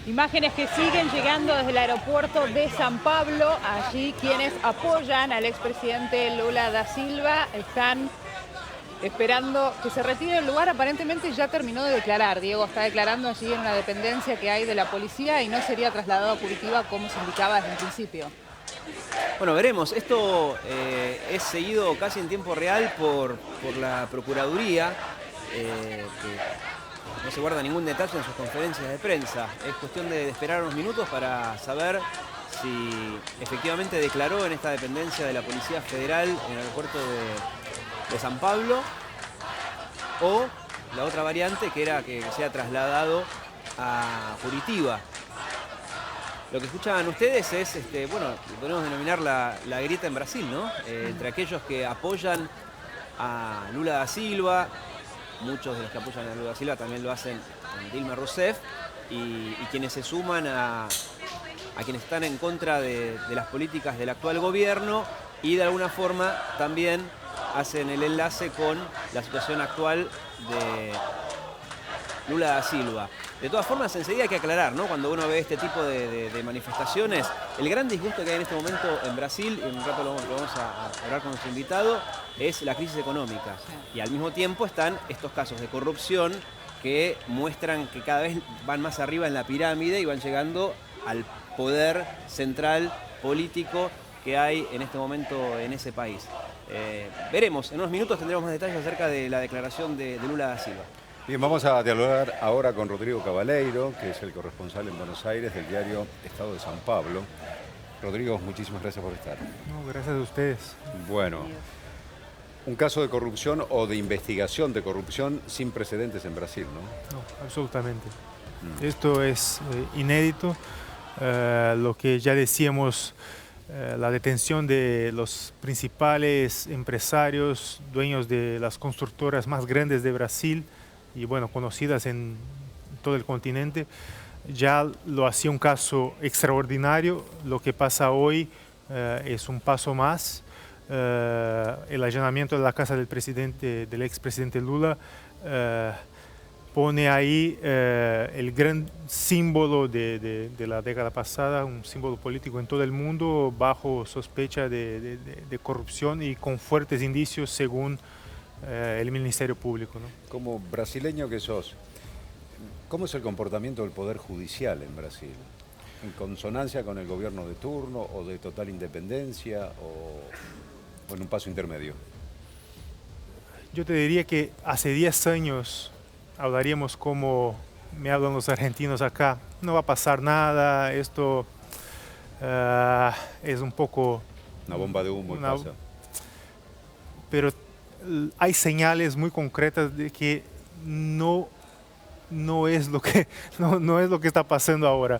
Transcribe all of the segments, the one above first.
Imágenes que siguen llegando desde el aeropuerto de San Pablo. Allí quienes apoyan al expresidente Lula da Silva están esperando que se retire del lugar. Aparentemente ya terminó de declarar. Diego está declarando allí en una dependencia que hay de la policía y no sería trasladado a Curitiba como se indicaba desde el principio. Bueno, veremos. Esto es seguido casi en tiempo real por la Procuraduría, que no se guarda ningún detalle en sus conferencias de prensa. Es cuestión de esperar unos minutos para saber si efectivamente declaró en esta dependencia de la Policía Federal en el aeropuerto de San Pablo, o la otra variante, que era que sea trasladado a Curitiba. Lo que escuchaban ustedes es, bueno, podemos denominar la grieta en Brasil, ¿no? Entre aquellos que apoyan a Lula da Silva, muchos de los que apoyan a Lula da Silva también lo hacen con Dilma Rousseff, y quienes se suman a quienes están en contra de las políticas del actual gobierno y de alguna forma también hacen el enlace con la situación actual de Lula da Silva. De todas formas, enseguida hay que aclarar, ¿no? Cuando uno ve este tipo de manifestaciones, el gran disgusto que hay en este momento en Brasil, y en un rato lo vamos a hablar con nuestro invitado, es la crisis económica. Y al mismo tiempo están estos casos de corrupción que muestran que cada vez van más arriba en la pirámide y van llegando al poder central político que hay en este momento en ese país. Veremos, en unos minutos tendremos más detalles acerca de la declaración de Lula da Silva. Bien, vamos a dialogar ahora con Rodrigo Cabaleiro, que es el corresponsal en Buenos Aires del diario Estado de San Pablo. Rodrigo, muchísimas gracias por estar. No, gracias a ustedes. Bueno, un caso de corrupción o de investigación de corrupción sin precedentes en Brasil, ¿no? No, absolutamente. Esto es inédito. Lo que ya decíamos, la detención de los principales empresarios, dueños de las constructoras más grandes de Brasil y bueno, conocidas en todo el continente, ya lo hacía un caso extraordinario. Lo que pasa hoy es un paso más. El allanamiento de la casa del expresidente Lula pone ahí el gran símbolo de la década pasada, un símbolo político en todo el mundo, bajo sospecha de corrupción y con fuertes indicios según el Ministerio Público, ¿no? Como brasileño que sos, ¿cómo es el comportamiento del Poder Judicial en Brasil? ¿En consonancia con el gobierno de turno o de total independencia o en un paso intermedio? Yo te diría que hace 10 años hablaríamos como me hablan los argentinos acá. No va a pasar nada, esto es un poco... Una bomba de humo y pasa. Pero hay señales muy concretas de que no es lo que, no es lo que está pasando ahora.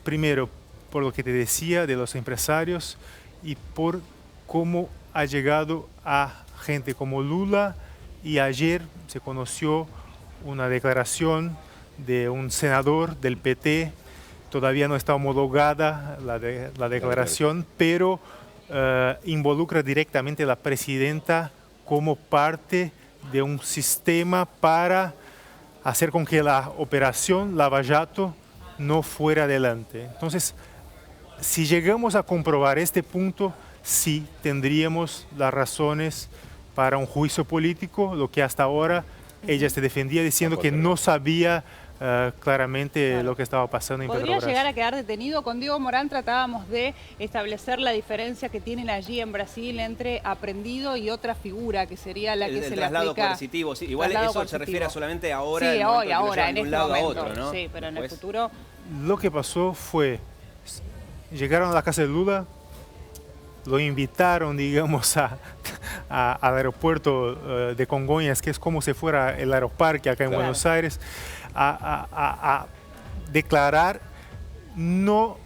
Primero, por lo que te decía de los empresarios y por cómo ha llegado a gente como Lula, y ayer se conoció una declaración de un senador del PT. Todavía no está homologada la declaración, pero involucra directamente a la presidenta como parte de un sistema para hacer con que la operación Lava Jato no fuera adelante. Entonces, si llegamos a comprobar este punto, sí tendríamos las razones para un juicio político, lo que hasta ahora ella se defendía diciendo que no sabía claramente lo que estaba pasando en ¿Podría Petrobras. llegar a quedar detenido? Con Diego Morán tratábamos de establecer la diferencia que tienen allí en Brasil entre aprendido y otra figura, que sería la que se le traslado aplica. Coercitivo, sí. Igual eso se refiere solamente ahora. Sí, hoy, ahora, en de un este lado a momento. otro, ¿no? Sí, pero en el Después, futuro... Lo que pasó fue, llegaron a la casa de Lula, lo invitaron, digamos, al aeropuerto de Congonhas, que es como si fuera el aeroparque acá en Buenos Aires, a declarar. No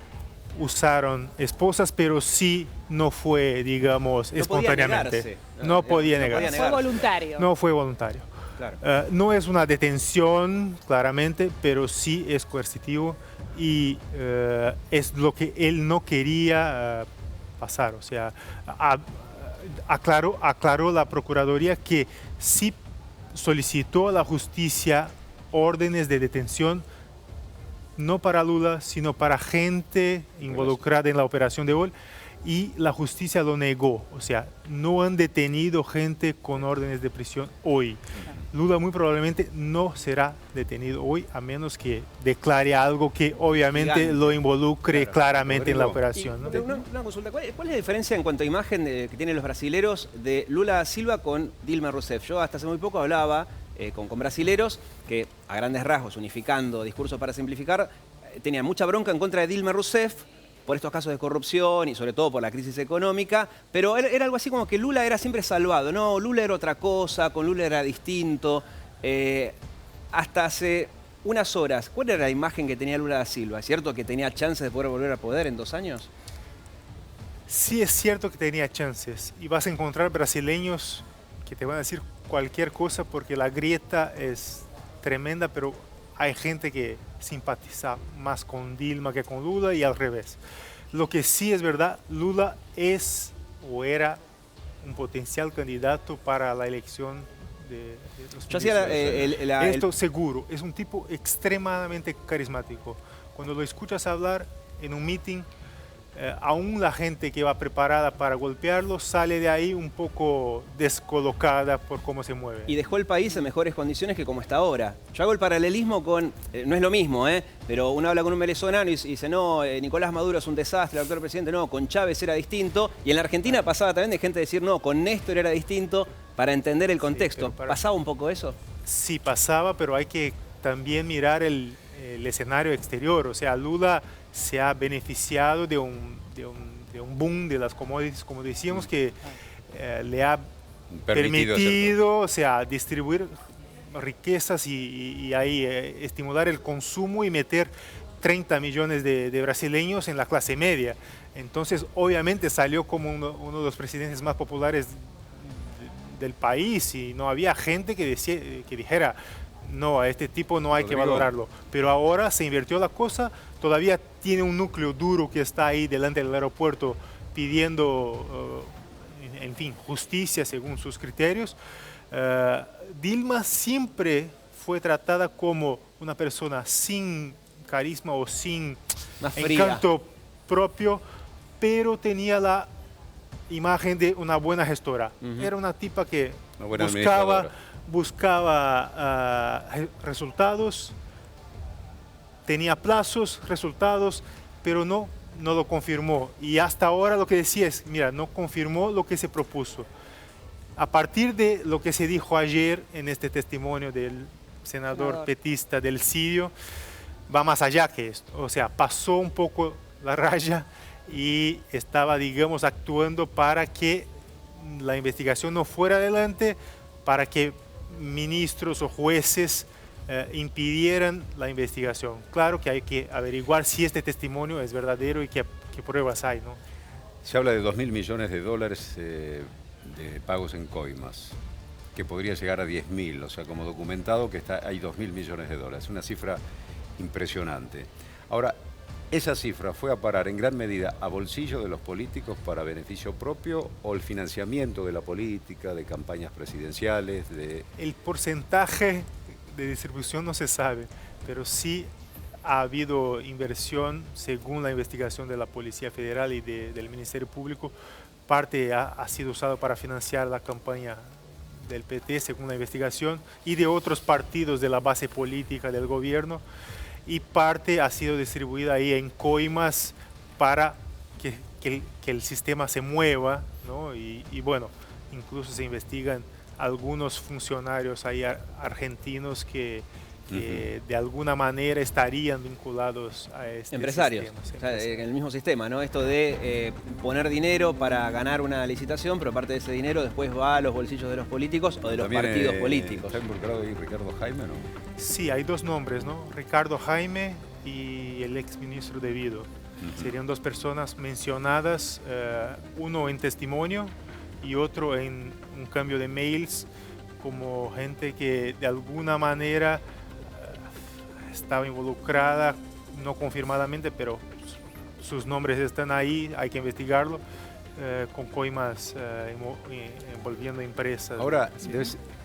usaron esposas, pero sí no fue, digamos, espontáneamente. No podía negarse. Fue voluntario. No fue voluntario. Claro. No es una detención, claramente, pero sí es coercitivo y es lo que él no quería pasar. O sea, aclaró la Procuraduría que sí solicitó a la justicia órdenes de detención no para Lula, sino para gente involucrada en la operación de Gol, y la justicia lo negó. O sea, no han detenido gente con órdenes de prisión hoy. Lula muy probablemente no será detenido hoy, a menos que declare algo que obviamente Gigante. lo involucre claramente en la Rodrigo. operación, ¿no? Una consulta, ¿cuál es la diferencia en cuanto a imagen que tienen los brasileros de Lula da Silva con Dilma Rousseff? Yo hasta hace muy poco hablaba con brasileros que, a grandes rasgos, unificando discursos para simplificar, tenían mucha bronca en contra de Dilma Rousseff por estos casos de corrupción y sobre todo por la crisis económica, pero era algo así como que Lula era siempre salvado. No, Lula era otra cosa, con Lula era distinto. Hasta hace unas horas, ¿cuál era la imagen que tenía Lula da Silva? ¿Es cierto que tenía chances de poder volver al poder en 2 años? Sí es cierto que tenía chances, y vas a encontrar brasileños que te van a decir cualquier cosa porque la grieta es tremenda, pero hay gente que simpatiza más con Dilma que con Lula y al revés. Lo que sí es verdad, Lula es o era un potencial candidato para la elección de los Yo hacía ministros. Esto seguro, es un tipo extremadamente carismático. Cuando lo escuchas hablar en un meeting, aún la gente que va preparada para golpearlo sale de ahí un poco descolocada por cómo se mueve. Y dejó el país en mejores condiciones que como está ahora. Yo hago el paralelismo con, no es lo mismo, pero uno habla con un venezolano y dice, no, Nicolás Maduro es un desastre, el actual presidente, no, con Chávez era distinto. Y en la Argentina pasaba también de gente decir, no, con Néstor era distinto, para entender el contexto. Sí, ¿Pasaba un poco eso? Sí, pasaba, pero hay que también mirar el escenario exterior. O sea, Lula se ha beneficiado de un boom de las commodities, como decíamos, que le ha permitido, o sea, distribuir riquezas y ahí estimular el consumo y meter 30 millones de brasileños en la clase media. Entonces, obviamente salió como uno de los presidentes más populares del país, y no había gente que dijera, no, a este tipo no hay que valorarlo. Pero ahora se invirtió la cosa, todavía tiene un núcleo duro que está ahí delante del aeropuerto pidiendo, en fin, justicia según sus criterios. Dilma siempre fue tratada como una persona sin carisma o sin encanto propio, pero tenía la imagen de una buena gestora. Era una tipa que buscaba resultados, tenía plazos, resultados, pero no lo confirmó. Y hasta ahora lo que decía es, mira, no confirmó lo que se propuso. A partir de lo que se dijo ayer en este testimonio del senador petista del Sirio, va más allá que esto. O sea, pasó un poco la raya y estaba, digamos, actuando para que la investigación no fuera adelante, para que ministros o jueces impidieran la investigación. Claro que hay que averiguar si este testimonio es verdadero y qué pruebas hay, ¿no? Se habla de 2.000 millones de dólares de pagos en coimas, que podría llegar a 10.000, o sea, como documentado que hay 2.000 millones de dólares, una cifra impresionante. Ahora, ¿esa cifra fue a parar en gran medida a bolsillo de los políticos para beneficio propio o el financiamiento de la política, de campañas presidenciales? El porcentaje de distribución no se sabe, pero sí ha habido inversión según la investigación de la Policía Federal y del Ministerio Público. Parte ha sido usado para financiar la campaña del PT, según la investigación, y de otros partidos de la base política del gobierno. Y parte ha sido distribuida ahí en coimas para que el sistema se mueva, ¿no? Y bueno, incluso se investigan algunos funcionarios ahí argentinos que de alguna manera estarían vinculados a este empresarios, sistema. o sea, en el mismo sistema, ¿no? Esto de poner dinero para ganar una licitación, pero parte de ese dinero después va a los bolsillos de los políticos o de los partidos políticos. ¿Está involucrado ahí Ricardo Jaime, no? Sí, hay dos nombres, ¿no? Ricardo Jaime y el exministro de Vido. Serían dos personas mencionadas, uno en testimonio y otro en un cambio de mails, como gente que de alguna manera estaba involucrada, no confirmadamente, pero sus nombres están ahí, hay que investigarlo, con coimas envolviendo empresas. Ahora, Así.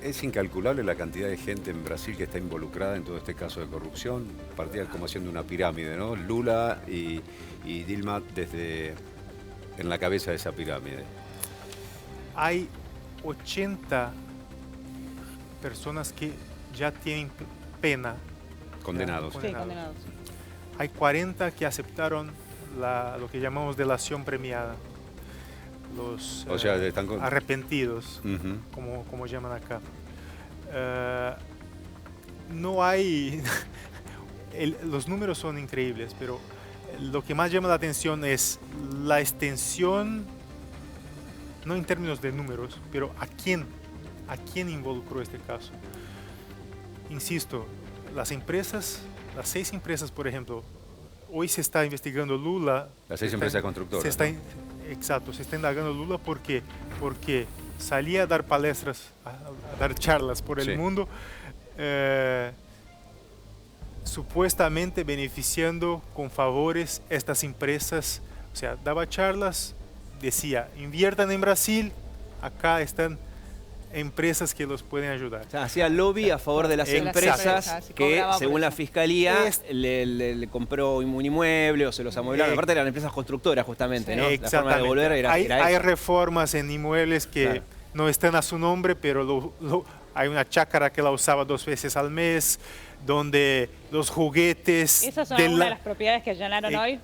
es incalculable la cantidad de gente en Brasil que está involucrada en todo este caso de corrupción. Partía como haciendo una pirámide, ¿no? Lula y Dilma en la cabeza de esa pirámide. Hay 80 personas que ya tienen pena. Condenados. Sí, condenados. Hay 40 que aceptaron lo que llamamos delación premiada. Los O sea, están arrepentidos, Ujú. como llaman acá. No hay... los números son increíbles, pero lo que más llama la atención es la extensión, no en términos de números, pero a quién involucró este caso. Insisto, las 6 empresas, por ejemplo, hoy se está investigando Lula. Las 6 empresas constructoras. Exacto, se está indagando Lula porque salía a dar palestras, a dar charlas por el Sí. mundo, supuestamente beneficiando con favores estas empresas. O sea, daba charlas, decía, inviertan en Brasil, acá están empresas que los pueden ayudar. O sea, hacía lobby a favor de las Exacto. empresas Se que, cobraba por según la eso. fiscalía, le compró un inmueble o se los amueblaron. Aparte eran empresas constructoras, justamente, ¿no? La forma de Exactamente. devolver era hay eso. reformas en inmuebles que Claro. no están a su nombre, pero hay una chácara que la usaba 2 veces al mes, donde los juguetes... ¿Esas son de algunas de la- las propiedades que allanaron hoy?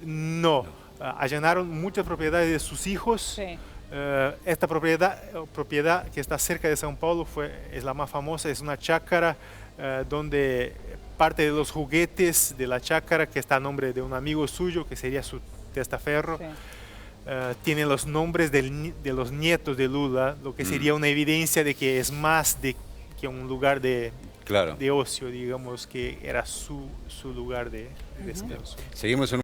No, allanaron muchas propiedades de sus hijos. Sí. Esta propiedad que está cerca de São Paulo es la más famosa, es una chácara donde parte de los juguetes de la chácara, que está a nombre de un amigo suyo, que sería su testaferro, Sí. tiene los nombres de los nietos de Lula, lo que sería una evidencia de que es más que un lugar de Claro. ocio, digamos, que era su lugar de descanso. Seguimos en